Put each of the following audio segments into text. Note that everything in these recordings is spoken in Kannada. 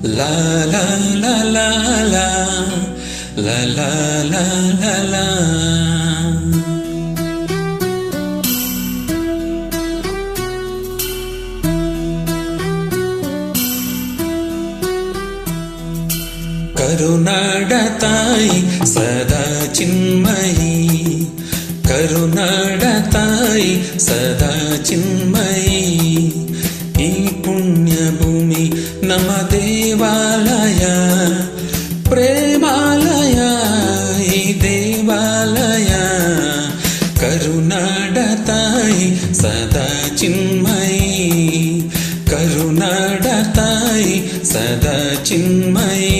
La la la la la la la la la la. ಕರುನಾಡ ತಾಯಿ ಸದಾ ಚಿನ್ಮಯಿ, ಕರುನಾಡ ತಾಯಿ ಸದಾ ಚಿನ್ಮಯಿ. ಈ ಪುಣ್ಯ ಭೂಮಿ ನಮ್ಮ ದೇವಾಲಯ, ಪ್ರೇಮಾಲಯ ಈ ದೇವಾಲಯ. ಕರುನಾಡ ತಾಯಿ ಸದಾ ಚಿನ್ಮಯಿ, ಕರುನಾಡ ತಾಯಿ ಸದಾ ಚಿನ್ಮಯಿ.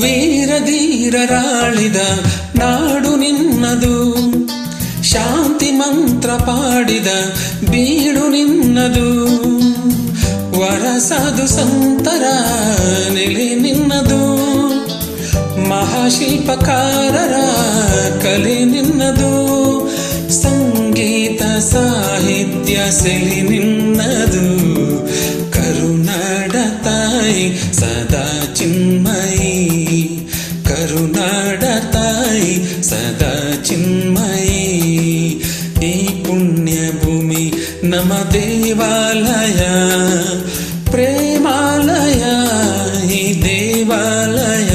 ವೀರಧೀರರಾಳಿದ ನಾಡು ನಿನ್ನದು, ಶಾಂತಿ ಮಂತ್ರ ಪಾಡಿದ ಬೀಡು ನಿನ್ನದು. ವರಸಾಧು ಸಂತರ ನೆಲೆ ನಿನ್ನದು, ಮಹಾಶಿಲ್ಪಕಾರರ ಕಲೆ ನಿನ್ನದು. ಸಂಗೀತ ಸಾಹಿತ್ಯ ಸೆಲೆ ನಿನ್ನದು. ಕರುನಾಡ ತಾಯಿ ಸದಾ ಚಿನ್ಮಯಿ, ಕರುನಾಡ ತಾಯಿ ಸದಾ ಚಿನ್ಮಯಿ. ಈ ಪುಣ್ಯ ಭೂಮಿ ನಮ್ಮ ದೇವಾಲಯ, ಪ್ರೇಮಾಲಯ ಈ ದೇವಾಲಯ.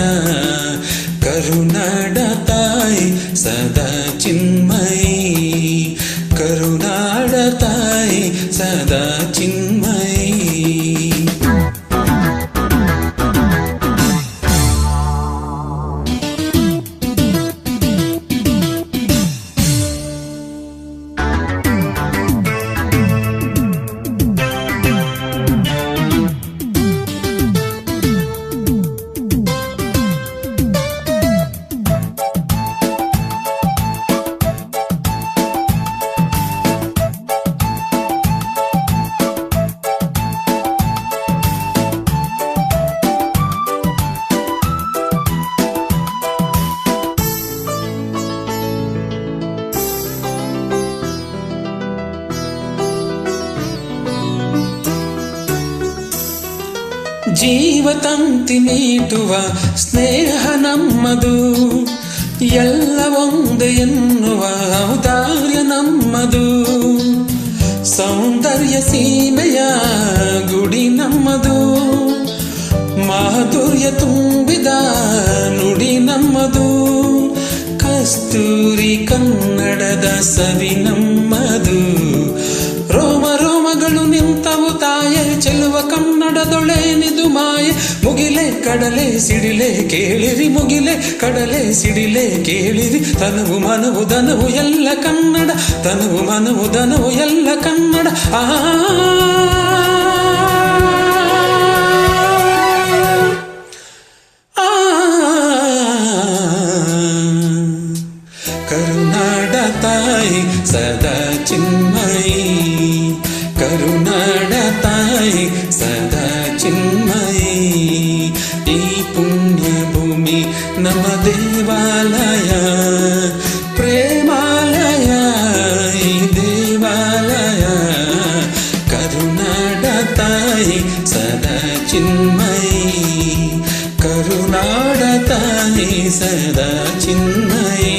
ಕರುನಾಡ ತಾಯಿ ಸದಾ ಚಿನ್ಮಯಿ, ಕರುನಾಡ ತಾಯಿ ಸದಾ ಚಿನ್ಮಯಿ. ಜೀವತಂತಿ ನೀಟುವ ಸ್ನೇಹ ನಮ್ಮದು, ಎಲ್ಲ ಒಂದೇ ಎನ್ನುವ ಔದಾರ್ಯ ನಮ್ಮದು. ಸೌಂದರ್ಯ ಸೀಮೆಯ ಗುಡಿ ನಮ್ಮದು, ಮಾಧುರ್ಯ ತುಂಬಿದ ನುಡಿ ನಮ್ಮದು. ಕಸ್ತೂರಿ ಕನ್ನಡದ ಸವಿ ನಮ್ಮದು. ರೋಮ ರೋಮಗಳು ನಿಂತವು ತಾಯೆ ಚೆಲುವ ಕನ್ನಡದೊಳೆನಿದು ಮಾಯೆ. ಮುಗಿಲೆ ಕಡಲೆ ಸಿಡಿಲೆ ಕೇಳಿರಿ, ಮುಗಿಲೆ ಕಡಲೆ ಸಿಡಿಲೆ ಕೇಳಿರಿ. ತನವು ಮನವು ದನವು ಎಲ್ಲ ಕನ್ನಡ, ತನವು ಮನವು ದನವು ಎಲ್ಲ ಕನ್ನಡ. ಕರುನಾಡ ತಾಯಿ ಸದಾ ಚಿನ್ಮಯಿ, ಕರುನಾಡ ತಾಯಿ ಸದಾ ಚಿನ್ಮಯಿ. ಈ ಪುಣ್ಯ ಭೂಮಿ ನಮ್ಮ ದೇವಾಲಯ, ಪ್ರೇಮಾಲಯ ಈ ದೇವಾಲಯ. ಕರುನಾಡ ತಾಯಿ ಸದಾ ಚಿನ್ಮಯಿ, ಕರುನಾಡ ತಾಯಿ ಸದಾ ಚಿನ್ಮಯಿ.